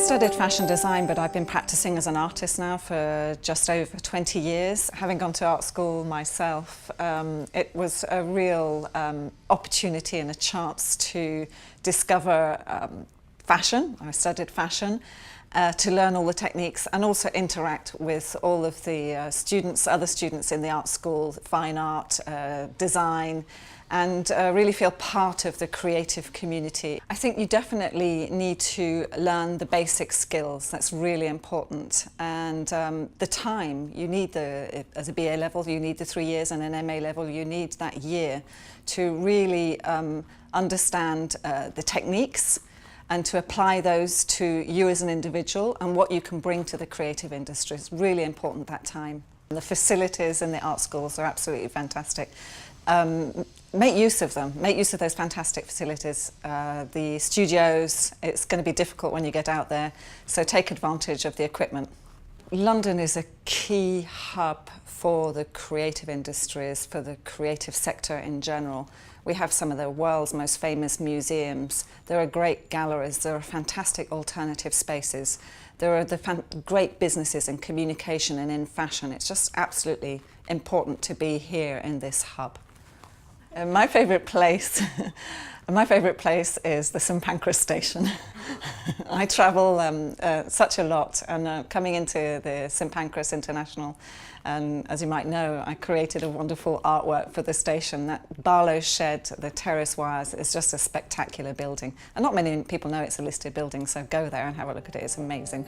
studied fashion design, but I've been practicing as an artist now for just over 20 years. Having gone to art school myself, it was a real opportunity and a chance to discover fashion. I studied fashion, to learn all the techniques and also interact with all of the other students in the art school, fine art, design, and really feel part of the creative community. I think you definitely need to learn the basic skills. That's really important. And the time, you need as a BA level, you need the 3 years, and an MA level, you need that year to really understand the techniques and to apply those to you as an individual and what you can bring to the creative industry. It's really important that time. The facilities in the art schools are absolutely fantastic. Make use of them. Make use of those fantastic facilities. The studios, it's going to be difficult when you get out there, so take advantage of the equipment. London is a key hub for the creative industries, for the creative sector in general. We have some of the world's most famous museums. There are great galleries. There are fantastic alternative spaces. There are the great businesses in communication and in fashion. It's just absolutely important to be here in this hub. My favourite place is the St Pancras station. I travel such a lot, and coming into the St Pancras International, and as you might know, I created a wonderful artwork for the station. That Barlow shed, the terrace wires, is just a spectacular building. And not many people know it's a listed building, so go there and have a look at it. It's amazing.